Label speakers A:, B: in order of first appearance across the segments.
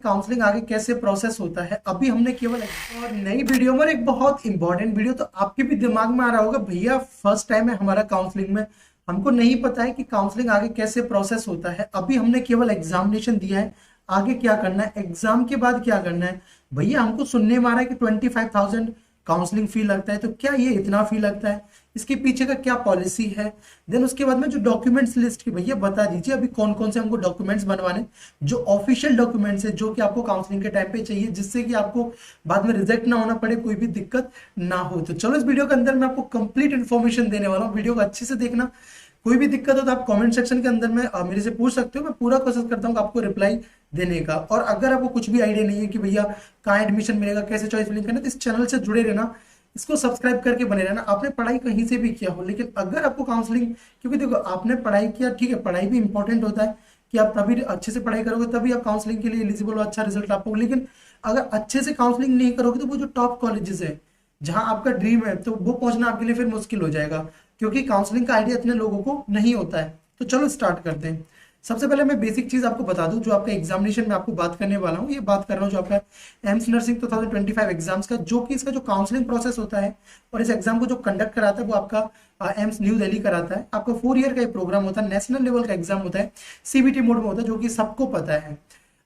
A: Counselling आगे कैसे process होता है। अभी हमने केवल एक और नई वीडियो में एक बहुत इंपॉर्टेंट वीडियो, तो आपके भी दिमाग में आ रहा होगा भैया फर्स्ट टाइम है हमारा काउंसलिंग में, हमको नहीं पता है कि काउंसलिंग आगे कैसे प्रोसेस होता है। अभी हमने केवल एग्जामिनेशन दिया है, आगे क्या करना है, एग्जाम के बाद क्या करना है। भैया हमको सुनने में आ रहा है कि 25,000 काउंसलिंग फी लगता है, तो क्या ये इतना फी लगता है, इसके पीछे का क्या पॉलिसी है। देन उसके बाद में जो डॉक्यूमेंट्स लिस्ट की, भैया बता दीजिए अभी कौन कौन से हमको डॉक्यूमेंट्स बनवाने, जो ऑफिशियल डॉक्यूमेंट्स है जो कि आपको काउंसलिंग के टाइम पे चाहिए, जिससे कि आपको बाद में रिजेक्ट ना होना पड़े, कोई भी दिक्कत ना हो। तो चलो इस वीडियो के अंदर मैं आपको कंप्लीट इन्फॉर्मेशन देने वाला हूँ, वीडियो को अच्छे से देखना। कोई भी दिक्कत हो तो आप कमेंट सेक्शन के अंदर में मेरे से पूछ सकते हो, मैं पूरा कोशिश करता हूँ आपको रिप्लाई देने का। और अगर आपको कुछ भी आइडिया नहीं है कि भैया कहाँ एडमिशन मिलेगा, कैसे चॉइस फिलिंग करना, तो इस चैनल से जुड़े रहना, इसको सब्सक्राइब करके बने रहना। आपने पढ़ाई कहीं से भी किया हो, लेकिन अगर आपको काउंसलिंग, क्योंकि देखो आपने पढ़ाई किया ठीक है, पढ़ाई भी इंपॉर्टेंट होता है कि आप तभी अच्छे से पढ़ाई करोगे तभी आप काउंसलिंग के लिए एलिजिबल हो, अच्छा रिजल्ट आप पाओगे। लेकिन अगर अच्छे से काउंसलिंग नहीं करोगे तो वो जो टॉप कॉलेजेस है जहां आपका ड्रीम है, तो वो पहुंचना आपके लिए फिर मुश्किल हो जाएगा, क्योंकि काउंसलिंग का आइडिया इतने लोगों को नहीं होता है। तो चलो स्टार्ट करते हैं। सबसे पहले मैं बेसिक चीज आपको बता दूं, जो आपका एग्जामिनेशन में आपको बात करने वाला हूँ, ये बात कर रहा हूँ जो आपका एम्स नर्सिंग 2025 एग्जाम्स का, जो कि इसका जो काउंसलिंग प्रोसेस होता है और इस एग्जाम को जो कंडक्ट कराता है वो आपका एम्स न्यू दिल्ली कराता है। आपका 4 ईयर का एक प्रोग्राम होता है, नेशनल लेवल का एग्जाम होता है, सीबीटी मोड में होता है, जो कि सबको पता है।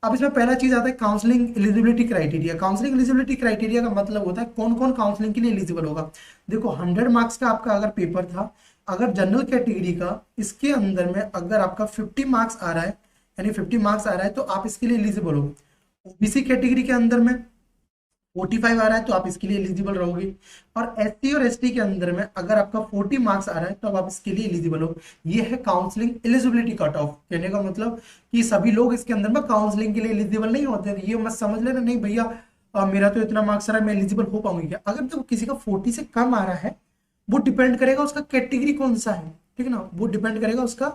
A: अब इसमें पहला चीज आता है counselling eligibility criteria. Counselling eligibility criteria का मतलब होता है कौन कौन काउंसलिंग के लिए एलिजिबल होगा। देखो 100 मार्क्स का आपका अगर पेपर था, अगर जनरल कैटेगरी का, इसके अंदर में अगर आपका 50 मार्क्स आ रहा है, यानी 50 मार्क्स आ रहा है तो आप इसके लिए एलिजिबल हो। ओबीसी कैटेगरी के अंदर में 45 आ रहा है तो आप इसके लिए एलिजिबल रहोगे। और एससी और एसटी के अंदर में अगर आपका 40 मार्क्स आ रहा है तो अब आप इसके लिए एलिजिबल हो। ये है काउंसलिंग एलिजिबिलिटी कट ऑफ। कहने का मतलब कि सभी लोग इसके अंदर में काउंसलिंग के लिए एलिजिबल नहीं होते। ये मत समझ लेना नहीं भैया मेरा तो इतना मार्क्स आ रहा है मैं एलिजिबल हो पाऊंगी क्या। अगर तो किसी का 40 से कम आ रहा है, वो डिपेंड करेगा उसका कैटेगरी कौन सा है, ठीक है ना, वो डिपेंड करेगा उसका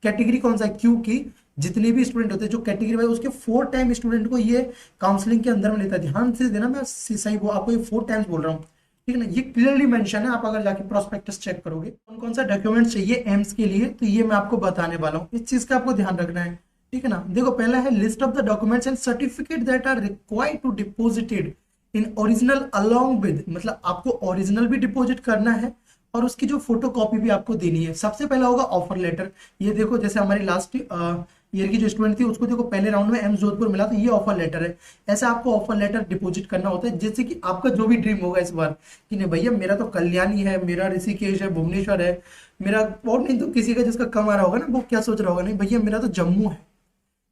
A: कैटेगरी कौन सा है। क्योंकि जितने भी स्टूडेंट होते हैं जो कैटेगरी वाइज, उसके 4 टाइम स्टूडेंट को ये काउंसलिंग के अंदर में लेता है। ध्यान से देना, मैं सही वो आपको ये 4 टाइम्स बोल रहा हूँ, ठीक है ना, ये क्लियरली मेंशन है। आप अगर जाके प्रोस्पेक्टस चेक करोगे कौन कौन सा डॉक्यूमेंट चाहिए एम्स के लिए, तो ये मैं आपको बताने वाला हूँ। इस चीज का आपको ध्यान रखना है, ठीक है ना। देखो पहला है list of the documents and certificate that are required to deposited in original along with, मतलब आपको ओरिजिनल भी डिपॉजिट करना है और उसकी जो फोटो कॉपी भी आपको देनी है। सबसे पहला होगा ऑफर लेटर। ये देखो जैसे हमारी लास्ट ईयर की जो स्टूडेंट थी उसको देखो पहले राउंड में एम्स जोधपुर मिला, तो ये ऑफर लेटर है। ऐसा आपको ऑफर लेटर डिपॉजिट करना होता है, जिससे कि आपका जो भी ड्रीम होगा इस बार कि नहीं भैया मेरा तो कल्याणी है, मेरा ऋषिकेश है, भुवनेश्वर है, मेरा और नहीं तो किसी का जिसका कम आ रहा होगा ना वो क्या सोच रहा होगा, नहीं भैया मेरा तो जम्मू है,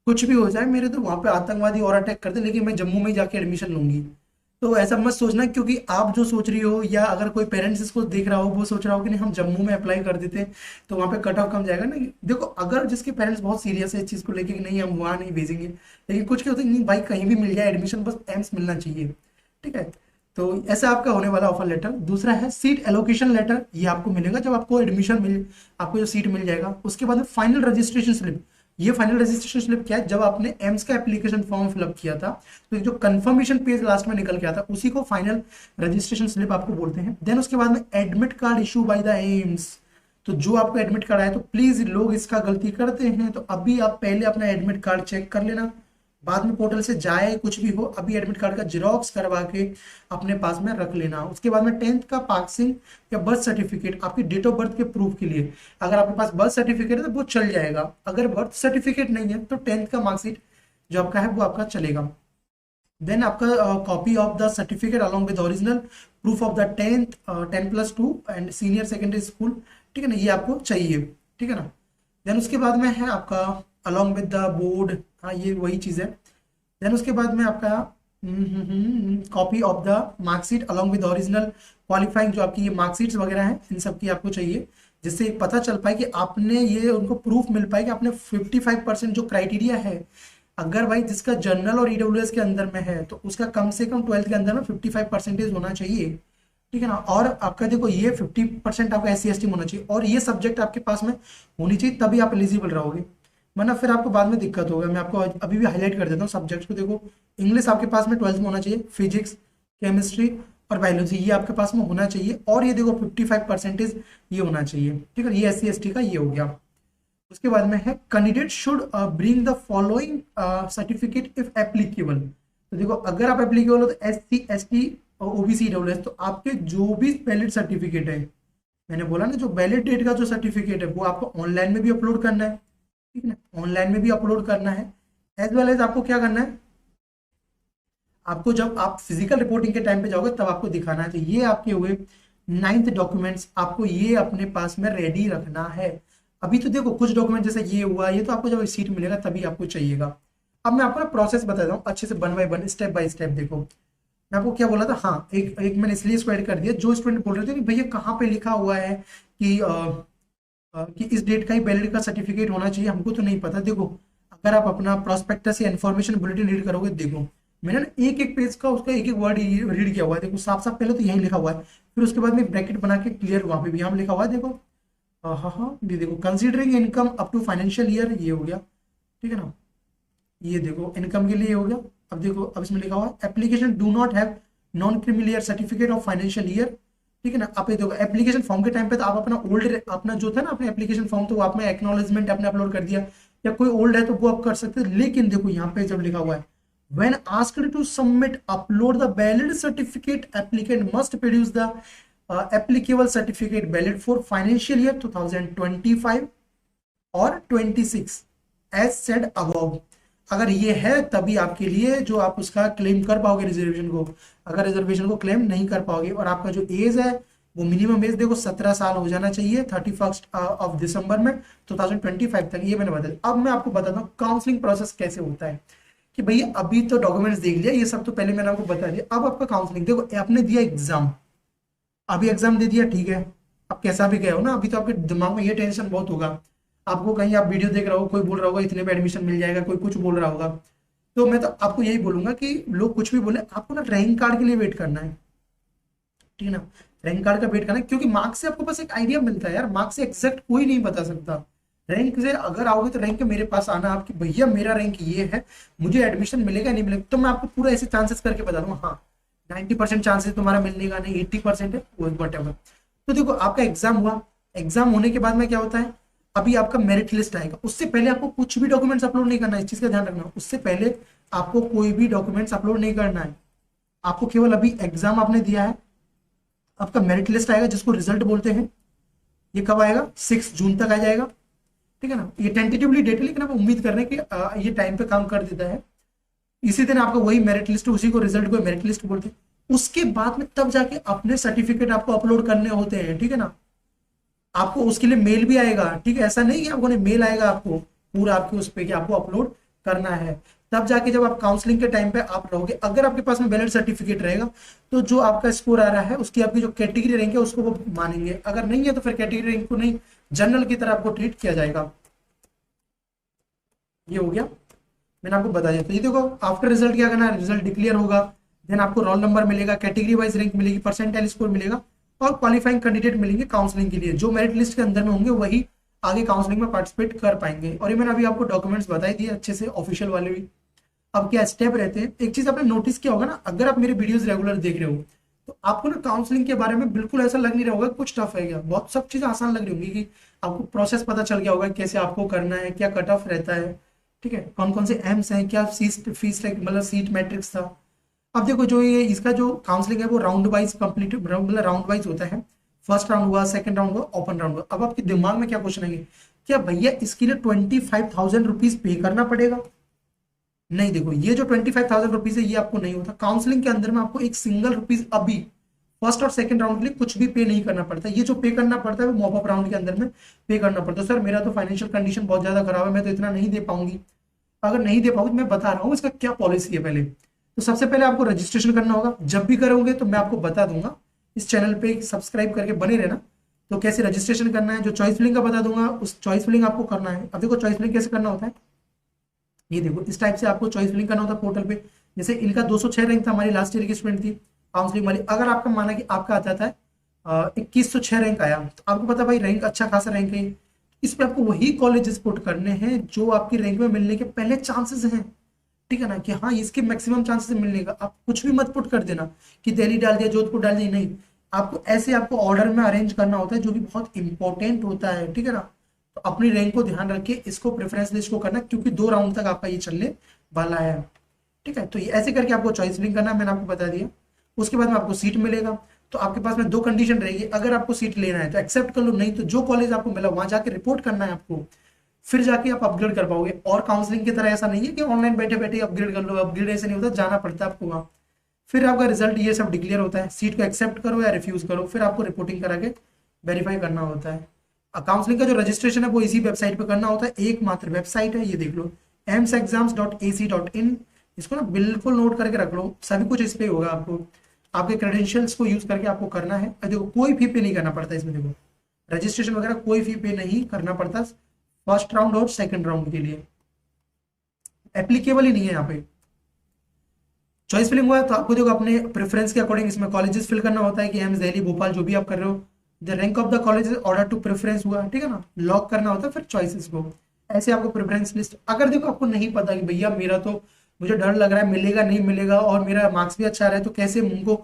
A: कुछ भी हो जाए मेरे तो वहां पे आतंकवादी और अटैक करते लेकिन मैं जम्मू में ही जाके एडमिशन लूंगी। तो ऐसा मत सोचना, क्योंकि आप जो सोच रही हो या अगर कोई पेरेंट्स इसको देख रहा हो वो सोच रहा हो कि नहीं हम जम्मू में अप्लाई कर देते तो वहाँ पे कट ऑफ कम जाएगा ना। देखो अगर जिसके पेरेंट्स बहुत सीरियस है इस चीज़ को लेके कि नहीं हम वहाँ नहीं भेजेंगे, लेकिन कुछ क्या होता है नहीं भाई कहीं भी मिल जाए एडमिशन, बस एम्स मिलना चाहिए, ठीक है। तो ऐसा आपका होने वाला ऑफर लेटर। दूसरा है सीट एलोकेशन लेटर। ये आपको मिलेगा जब आपको एडमिशन मिल, आपको जो सीट मिल जाएगा। उसके बाद में फाइनल रजिस्ट्रेशन स्लिप। ये फाइनल रजिस्ट्रेशन स्लिप क्या है, जब आपने एम्स का एप्लीकेशन फॉर्म फिलअप किया था तो जो कंफर्मेशन पेज लास्ट में निकल के आता है उसी को फाइनल रजिस्ट्रेशन स्लिप आपको बोलते हैं। देन उसके बाद में admit card issue by the AIIMS. तो जो आपको एडमिट कार्ड आया, तो प्लीज लोग इसका गलती करते हैं, तो अभी आप पहले अपना एडमिट कार्ड चेक कर लेना, बाद में पोर्टल से जाए कुछ भी हो, अभी एडमिट कार्ड का जेरोक्स करवा के अपने पास में रख लेना। उसके बाद में 10th का पासिंग या बर्थ सर्टिफिकेट आपकी डेट ऑफ बर्थ के प्रूफ के लिए, अगर आपके पास बर्थ सर्टिफिकेट है तो वो चल जाएगा, अगर बर्थ सर्टिफिकेट नहीं है तो 10th का मार्कशीट जो आपका है वो आपका चलेगा। देन आपका copy of the certificate along with original proof of the 10+2 and senior secondary school, ठीक है ना, ये आपको चाहिए, ठीक है ना। देन उसके बाद में है आपका अलॉन्ग विद द बोर्ड, हाँ ये वही चीज़ है। देन उसके बाद में आपका copy of the marksheet along with original qualifying, जो आपकी ये मार्कशीट्स वगैरह हैं इन सब की आपको चाहिए, जिससे पता चल पाए कि आपने ये उनको प्रूफ मिल पाए कि आपने 55% जो क्राइटेरिया है, अगर भाई जिसका जनरल और ईडब्ल्यूएस के अंदर में है तो उसका कम से कम 12th के अंदर में 55% होना चाहिए, ठीक है ना। और आपका देखो ये 50% आपका SC ST होना चाहिए और ये सब्जेक्ट आपके पास में होनी चाहिए, तभी आप एलिजिबल रहोगे, वरना फिर आपको बाद में दिक्कत होगा। मैं आपको अभी भी हाईलाइट कर देता हूँ सब्जेक्ट्स को। देखो इंग्लिश आपके पास में 12th में होना चाहिए, फिजिक्स, केमिस्ट्री और बायोलॉजी ये आपके पास में होना चाहिए, और ये देखो 55% ये होना चाहिए, ठीक है। ये SC ST का ये हो गया। उसके बाद में है candidate should bring the following certificate if applicable. तो देखो अगर आप एप्लीकेबल हो तो SC ST और OBC EWS, तो आपके जो भी वैलिड सर्टिफिकेट है, मैंने बोला ना जो वैलिड डेट का जो सर्टिफिकेट है वो आपको ऑनलाइन में भी अपलोड करना है, ठीक है ना, ऑनलाइन में भी अपलोड करना है। एज वेल एज आपको क्या करना है, आपको जब आप फिजिकल रिपोर्टिंग के टाइम पे जाओगे तब आपको दिखाना है। तो ये आपके हुए 9th डॉक्यूमेंट्स, आपको ये अपने पास में रेडी रखना है। अभी तो देखो कुछ डॉक्यूमेंट जैसे ये हुआ, ये तो आपको जब सीट मिलेगा तभी आपको चाहिएगा। अब मैं आपको ना प्रोसेस बताता हूँ अच्छे से, 1 बाय 1 स्टेप बाय स्टेप। देखो मैं आपको क्या बोला था, हाँ एक एक मैंने इसलिए इसको ऐड कर दिया, जो स्टूडेंट बोल रहे थे कि भैया कहाँ पे लिखा हुआ है कि कि इस डेट का ही वैलिड का सर्टिफिकेट होना चाहिए, हमको तो नहीं पता। देखो अगर आप अपना प्रोस्पेक्टस या इन्फॉर्मेशन बुलेटिन रीड करोगे, देखो मैंने ना एक एक पेज का उसका एक एक वर्ड रीड किया हुआ है। देखो साफ साफ पहले तो यही लिखा हुआ है, फिर उसके बाद में ब्रैकेट बना के क्लियर वहां पे भी यहाँ लिखा हुआ है। देखो हाँ ये देखो considering income up to financial year, ये हो गया, ठीक है ना। ये देखो इनकम के लिए हो गया। अब देखो अब इसमें लिखा हुआ है application do not have non creamy layer certificate of financial year, ठीक है ना। आप ये देखो एप्लीकेशन फॉर्म के टाइम पे तो आप अपना ओल्ड अपना जो था ना अपने एप्लीकेशन फॉर्म, तो आपने एक्नॉलेजमेंट आपने अपलोड कर दिया, या कोई ओल्ड है तो वो आप कर सकते हैं। लेकिन देखो यहाँ पे जब लिखा हुआ है when asked to submit upload the valid certificate, applicant must produce the applicable certificate valid for financial year 2025 और 26 as said above। अगर ये है तभी आपके लिए जो आप उसका क्लेम कर पाओगे रिजर्वेशन को। अगर रिजर्वेशन को क्लेम नहीं कर पाओगे और आपका जो एज है वो मिनिमम एज देखो 17 साल हो जाना चाहिए 31 ऑफ दिसंबर में 2025 तक, ये मैंने बता दिया। अब मैं आपको बताता हूँ काउंसलिंग प्रोसेस कैसे होता है। कि भैया अभी तो डॉक्यूमेंट्स देख लिया, ये सब तो पहले मैंने आपको बता दिया। अब आपका काउंसलिंग देखो, आपने दिया एग्जाम, अभी एग्जाम दे दिया, ठीक है। अब कैसा भी गया हो ना, अभी तो आपके दिमाग में ये टेंशन बहुत होगा, आपको कहीं आप वीडियो देख रहे हो कोई बोल रहा होगा इतने में एडमिशन मिल जाएगा, कोई कुछ बोल रहा होगा। तो मैं तो आपको यही बोलूंगा कि लोग कुछ भी बोले, आपको ना रैंक कार्ड के लिए वेट करना है, ठीक है ना। रैंक कार्ड का वेट करना है, क्योंकि मार्क्स से आपको बस एक आइडिया मिलता है यार, मार्क्स से एग्जैक्ट कोई नहीं बता सकता। रैंक से अगर आओगे तो रैंक के मेरे पास आना आपकी, भैया मेरा रैंक ये है, मुझे एडमिशन मिलेगा नहीं मिलेगा, तो मैं आपको पूरा ऐसे चांसेस करके बता दूंगा, हाँ 90% चांसेस तुम्हारा मिलने का, नहीं 80% है, वट एवर। तो देखो आपका एग्जाम हुआ, एग्जाम होने के बाद में क्या होता है, अभी आपका मेरिट लिस्ट आएगा। उससे पहले आपको कुछ भी डॉक्यूमेंट्स अपलोड नहीं करना है, इस चीज का ध्यान रखना। उससे पहले आपको कोई भी डॉक्यूमेंट्स अपलोड नहीं करना है, आपको केवल अभी एग्जाम आपने दिया है, आपका मेरिट लिस्ट आएगा जिसको रिजल्ट बोलते हैं। ये कब आएगा, 6 जून तक आ जाएगा, ठीक है ना। ये टेंटेटिवली डेट है, लेकिन आप उम्मीद कर रहे हैं कि ये टाइम पे काम कर देता है। इसी दिन आपका वही मेरिट लिस्ट, उसी को रिजल्ट को मेरिट लिस्ट बोलते हैं। उसके बाद में तब जाके अपने सर्टिफिकेट आपको अपलोड करने होते हैं, ठीक है ना। आपको उसके लिए मेल भी आएगा, ठीक है, ऐसा नहीं कि आपको नहीं, मेल आएगा आपको पूरा आपके उस पर कि आपको अपलोड करना है। तब जाके जब आप काउंसलिंग के टाइम पे आप रहोगे, अगर आपके पास में वैलिड सर्टिफिकेट रहेगा तो जो आपका स्कोर आ रहा है उसकी आपकी जो कैटेगरी रैंक है उसको वो मानेंगे, अगर नहीं है तो फिर कैटेगरी रैंक को नहीं, जनरल की तरह आपको ट्रीट किया जाएगा। ये हो गया, मैंने आपको बता दिया। तो ये देखो आफ्टर रिजल्ट क्या करना है, रिजल्ट डिक्लेयर होगा, देन आपको रोल नंबर मिलेगा, कैटेगरी वाइज रैंक मिलेगी, परसेंटाइल स्कोर मिलेगा, और क्वालिफाइंग कैंडिडेट मिलेंगे काउंसलिंग के लिए। जो मेरिट लिस्ट के अंदर में होंगे वही आगे काउंसलिंग में पार्टिसिपेट कर पाएंगे। और ये मैंने अभी आपको डॉक्यूमेंट्स बताई दिए अच्छे से, ऑफिशियल वाले भी। अब क्या स्टेप रहते हैं, एक चीज आपने नोटिस किया होगा ना, अगर आप मेरे वीडियोस रेगुलर देख रहे हो तो आपको ना काउंसलिंग के बारे में बिल्कुल ऐसा लग नहीं रहा होगा कुछ टफ है क्या, बहुत सब चीजें आसान लग रही होंगी, कि आपको प्रोसेस पता चल गया होगा कैसे आपको करना है, क्या कट ऑफ रहता है, ठीक है, कौन कौन से एम्स हैं, क्या फीस मतलब सीट मैट्रिक्स था। अब देखो जो ये इसका जो काउंसलिंग है वो राउंड वाइज कंप्लीट, मतलब राउंड वाइज होता है। फर्स्ट राउंड हुआ, सेकंड राउंड हुआ, ओपन राउंड हुआ। अब आपके दिमाग में क्या क्वेश्चन आएंगे, क्या भैया इसके लिए 25,000 रुपीज पे करना पड़ेगा? नहीं, देखो ये जो 25,000 रुपीज है ये आपको नहीं होता। काउंसलिंग के अंदर में आपको एक सिंगल रुपीज अभी फर्स्ट और सेकंड राउंड के लिए कुछ भी पे नहीं करना पड़ता। ये जो पे करना पड़ता है वो मॉप अप राउंड के अंदर में पे करना पड़ता है। सर मेरा तो फाइनेंशियल कंडीशन बहुत ज्यादा खराब है, मैं तो इतना नहीं दे पाऊंगी। अगर नहीं दे पाऊंगी, मैं बता रहा हूँ इसका क्या पॉलिसी है। पहले तो सबसे पहले आपको रजिस्ट्रेशन करना होगा, जब भी करोगे तो मैं आपको बता दूंगा, इस चैनल पे सब्सक्राइब करके बने रहना। तो कैसे रजिस्ट्रेशन करना है, जो चॉइस फिलिंग का बता दूंगा, उस चॉइस फिलिंग आपको करना है। अब देखो चॉइस फिलिंग कैसे करना होता है, ये देखो इस टाइप से आपको चॉइस फिलिंग करना होता है पोर्टल पे। जैसे इनका 206 रैंक था, हमारी लास्ट ईयर की स्टूडेंट थी काउंसलिंग वाली। अगर आपका माना कि आपका आता था 2106 रैंक आया, तो आपको पता भाई रैंक अच्छा खासा रैंक है, इस पे आपको वही कॉलेजेस पुट करने हैं जो आपकी रैंक में मिलने के पहले चांसेस हैं, ठीक है ना, कि हाँ इसके मैक्सिमम चांसेस मिलने का। आप कुछ भी मत पुट कर देना कि दिल्ली डाल दिया, जोधपुर डाल दिया, नहीं, आपको ऐसे आपको ऑर्डर में अरेंज करना होता है जो कि बहुत इंपॉर्टेंट होता है, ठीक है ना। तो अपनी रैंक को ध्यान रख के इसको प्रेफरेंस लिस्ट को करना, क्योंकि 2 राउंड तक आपका ये चलने वाला है। ठीक है, तो ये ऐसे करके आपको चॉइस फिलिंग करना है, मैंने आपको बता दिया। उसके बाद में आपको सीट मिलेगा, तो आपके पास में 2 कंडीशन रहेगी। अगर आपको सीट लेना है तो एक्सेप्ट कर लो, नहीं तो जो कॉलेज आपको मिला वहां जाके रिपोर्ट करना है आपको, फिर जाके आप अपग्रेड कर पाओगे। और काउंसलिंग की तरह ऐसा नहीं है कि ऑनलाइन बैठे बैठे अपग्रेड कर लो, अपग्रेड ऐसे नहीं होता, जाना पड़ता है आपको वहाँ। फिर आपका रिजल्ट ये सब डिक्लेयर होता है, सीट को एक्सेप्ट करो या रिफ्यूज करो, फिर आपको रिपोर्टिंग करा के वेरीफाई करना होता है। काउंसलिंग का जो रजिस्ट्रेशन है वो इसी वेबसाइट पे करना होता है, एकमात्र वेबसाइट है, ये देख लो AIIMSexams.ac.in। इसको ना बिल्कुल नोट करके रख लो, सभी कुछ इस पे होगा। आपको आपके क्रेडेंशियल्स को यूज करके आपको करना है। देखो कोई फी पे नहीं करना पड़ता इसमें, देखो रजिस्ट्रेशन वगैरह कोई फी पे नहीं करना पड़ता फर्स्ट राउंड और सेकंड राउंड के लिए, एप्लीकेबल ही नहीं है यहाँ पे। चॉइस फिलिंग हुआ है तो आपको देखो अपने प्रेफरेंस के अकॉर्डिंग इसमें कॉलेजेस फिल करना होता है कि एम्स दिल्ली भोपाल जो भी आप कर रहे हो, the rank of the college order to preference हुआ, ठीक है ना, लॉक करना होता है फिर चॉइसेस को। ऐसे आपको प्रेफरेंस लिस्ट, अगर देखो आपको नहीं पता कि भैया मेरा तो मुझे डर लग रहा है मिलेगा नहीं मिलेगा और मेरा मार्क्स भी अच्छा आ रहा है, तो कैसे उनको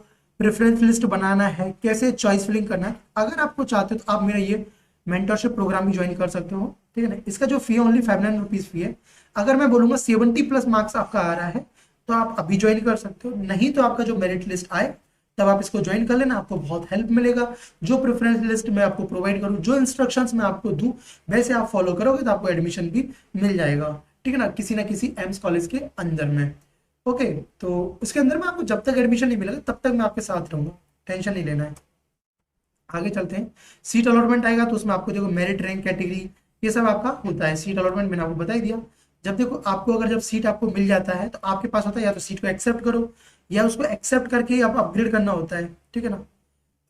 A: प्रेफरेंस लिस्ट बनाना है, कैसे चॉइस फिलिंग करना है, अगर आपको चाहते हो तो आप मेरा ये मेंटरशिप प्रोग्राम भी ज्वाइन कर सकते हो। ठीक है ना, इसका जो फी है ओनली 59 रुपीज फी है। अगर मैं बोलूंगा 70+ मार्क्स आपका आ रहा है तो आप अभी ज्वाइन कर सकते हो, नहीं तो आपका जो मेरिट लिस्ट आए तब आप इसको ज्वाइन कर लेना, आपको बहुत हेल्प मिलेगा। जो प्रेफरेंस लिस्ट मैं आपको प्रोवाइड करूँ, जो इंस्ट्रक्शंस मैं आपको दूं, वैसे आप फॉलो करोगे तो आपको एडमिशन भी मिल जाएगा। ठीक है ना, किसी ना किसी एम्स कॉलेज के अंदर में। ओके, तो उसके अंदर में आपको जब तक एडमिशन नहीं मिलेगा तब तक मैं आपके साथ रहूंगा, टेंशन नहीं लेना है। आगे चलते हैं, सीट अलॉटमेंट आएगा तो उसमें आपको देखो मेरिट रैंक कैटेगरी ये सब आपका होता है। सीट अलॉटमेंट मैंने आपको बता ही दिया। जब देखो आपको अगर जब सीट आपको मिल जाता है तो आपके पास होता है या तो सीट को एक्सेप्ट करो या उसको एक्सेप्ट करके आप अपग्रेड करना होता है, ठीक है ना,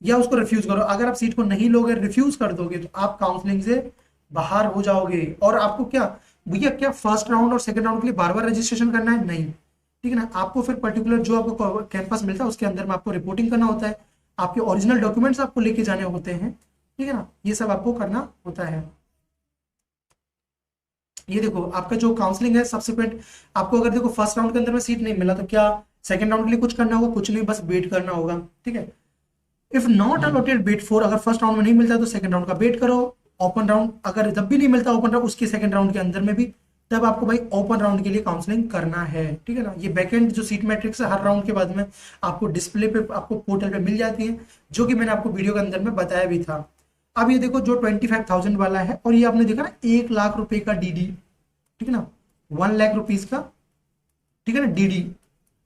A: या उसको रिफ्यूज करो। अगर आप सीट को नहीं लोगे, रिफ्यूज कर दोगे तो आप काउंसलिंग से बाहर हो जाओगे। और आपको क्या भैया, क्या फर्स्ट राउंड और सेकंड राउंड के लिए बार बार रजिस्ट्रेशन करना है? नहीं, ठीक है ना। आपको फिर पर्टिकुलर जो आपको कैंपस मिलता है उसके अंदर में आपको रिपोर्टिंग करना होता है, आपके ओरिजिनल डॉक्यूमेंट्स आपको लेके जाने होते हैं, ठीक है ना, ये सब आपको करना होता है। ये देखो आपका जो काउंसलिंग है सब्सिक्वेंट, आपको अगर देखो फर्स्ट राउंड के अंदर में सीट नहीं मिला तो क्या सेकंड राउंड के लिए कुछ करना होगा? कुछ नहीं, बस वेट करना होगा, ठीक है। If not allotted wait for, अगर फर्स्ट राउंड में नहीं मिलता तो सेकंड राउंड का वेट करो। ओपन राउंड अगर जब भी नहीं मिलता ओपन राउंड उसके सेकंड राउंड के अंदर में भी, तब आपको भाई ओपन राउंड के लिए काउंसलिंग करना है, ठीक है ना। ये बैकएंड जो सीट मैट्रिक्स है हर राउंड के बाद में आपको डिस्प्ले पे, आपको पोर्टल पे मिल जाती है, जो कि मैंने आपको वीडियो के अंदर में बताया भी था। अब ये देखो जो 25,000 वाला है, और ये आपने देखा ना 1 लाख रुपए का डीडी, ठीक है ना, 1 लाख रुपीज का, ठीक है ना, डीडी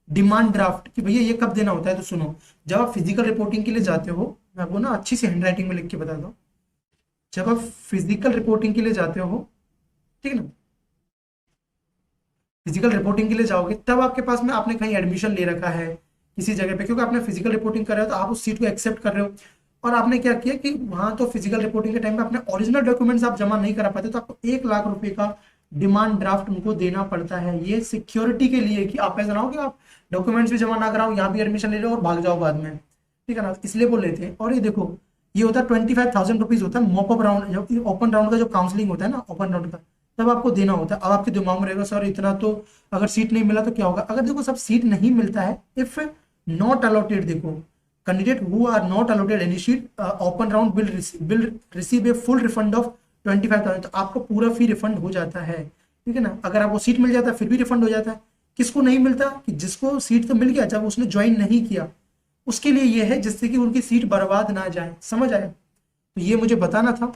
A: डिमांड ड्राफ्ट, कि भैया ये कब देना होता है। तो सुनो, जब आप फिजिकल रिपोर्टिंग के लिए जाते हो, मैं आपको ना अच्छी सी हैंडराइटिंग में लिख के बताता हूँ। जब आप फिजिकल रिपोर्टिंग के लिए जाते हो, ठीक है ना, फिजिकल रिपोर्टिंग के लिए जाओगे तब आपके पास में आपने कहीं एडमिशन ले रखा है किसी जगह पे, क्योंकि आपने फिजिकल रिपोर्टिंग कर रहे हो तो आप उस सीट को एक्सेप्ट कर रहे हो, और आपने क्या किया कि वहां तो फिजिकल रिपोर्टिंग के टाइम पे अपने ओरिजिनल डॉक्यूमेंट्स आप जमा नहीं करा पाते, तो आपको 1 लाख रुपए का डिमांड ड्राफ्ट उनको देना पड़ता है। ये सिक्योरिटी के लिए कि आप ऐसा ना हो कि आप डॉक्यूमेंट्स भी जमा ना कराओ, यहाँ भी एडमिशन ले लो और भाग जाओ बाद में, ठीक है ना, इसलिए वो लेते हैं। और ये देखो ये होता है 25,000 रुपीज होता है मॉपअप राउंड, जब ओपन राउंड का जो काउंसलिंग होता है ना, ओपन राउंड का, तब आपको देना होता है। अब आपके दिमाग में रहेगा सर इतना तो अगर सीट नहीं मिला तो क्या होगा? अगर देखो सब सीट नहीं मिलता है, इफ नॉट अलॉटेड, देखो candidate who are not allotted any seat open round will receive a full refund of 25,000, तो आपको पूरा फी रिफंड हो जाता है, ठीक है ना। अगर आपको सीट मिल जाता है फिर भी रिफंड हो जाता है। किसको नहीं मिलता? कि जिसको सीट तो मिल गया, जब उसने ज्वाइन नहीं किया उसके लिए ये है, जिससे कि उनकी सीट बर्बाद ना जाए। समझ आया? तो ये मुझे बताना था,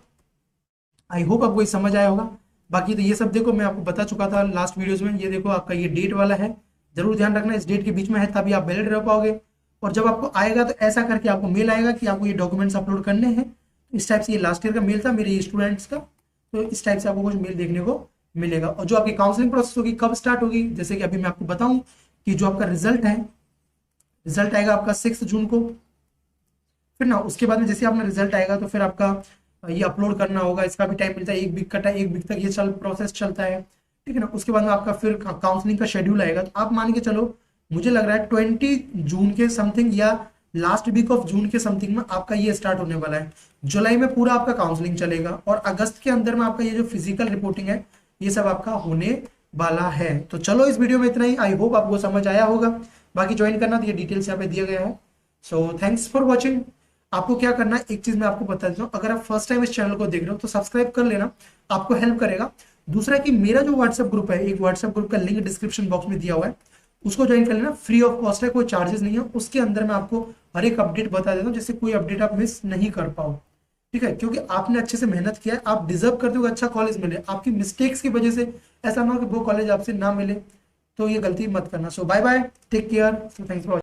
A: आई होप आपको ये समझ आया होगा। बाकी तो ये सब देखो मैं आपको बता चुका था लास्ट वीडियोस में। ये देखो आपका ये डेट वाला है, जरूर ध्यान रखना इस डेट के बीच में है, तभी आप वैलिड रह पाओगे। और जब आपको आएगा तो ऐसा करके आपको मेल आएगा कि आपको ये डॉक्यूमेंट्स अपलोड करने हैं। इस टाइप से ये लास्ट ईयर का मेल था मेरे स्टूडेंट्स का, तो इस टाइप से आपको कुछ मेल देखने को मिलेगा। और जो आपकी काउंसलिंग प्रोसेस होगी कब स्टार्ट होगी, जैसे कि अभी मैं आपको बताऊं कि जो आपका रिजल्ट है, रिजल्ट आएगा आपका 6 जून को। फिर ना उसके बाद में जैसे आपका रिजल्ट आएगा तो फिर आपका ये अपलोड करना होगा, इसका भी टाइम मिलता है, 1 वीक का टाइम, 1 वीक तक ये प्रोसेस चलता है, ठीक है ना। उसके बाद में आपका फिर काउंसलिंग का शेड्यूल आएगा, तो आप मान के चलो मुझे लग रहा है 20 जून के समथिंग या लास्ट वीक ऑफ जून के समथिंग में आपका ये स्टार्ट होने वाला है। जुलाई में पूरा आपका काउंसलिंग चलेगा और अगस्त के अंदर में आपका ये जो फिजिकल रिपोर्टिंग है ये सब आपका होने वाला है। तो चलो इस वीडियो में इतना ही, आई होप आपको समझ आया होगा। बाकी ज्वाइन करना तो ये डिटेल्स यहाँ पे दिया गया है। So thanks for watching. आपको क्या करना है, एक चीज मैं आपको बता देता हूँ, अगर आप फर्स्ट टाइम इस चैनल को देख रहे हो तो सब्सक्राइब कर लेना, आपको हेल्प करेगा। दूसरा कि मेरा जो व्हाट्सएप ग्रुप है, एक व्हाट्सएप ग्रुप का लिंक डिस्क्रिप्शन बॉक्स में दिया हुआ है, उसको ज्वाइन कर लेना, फ्री ऑफ कॉस्ट है, कोई चार्जेस नहीं है। उसके अंदर मैं आपको हर एक अपडेट बता देता हूँ, जिससे कोई अपडेट आप मिस नहीं कर पाओ, ठीक है? क्योंकि आपने अच्छे से मेहनत किया है, आप डिजर्व करते हो कि अच्छा कॉलेज मिले, आपकी मिस्टेक्स की वजह से ऐसा ना हो कि वो कॉलेज आपसे ना मिले, तो ये गलती मत करना। So bye bye, take care, thanks for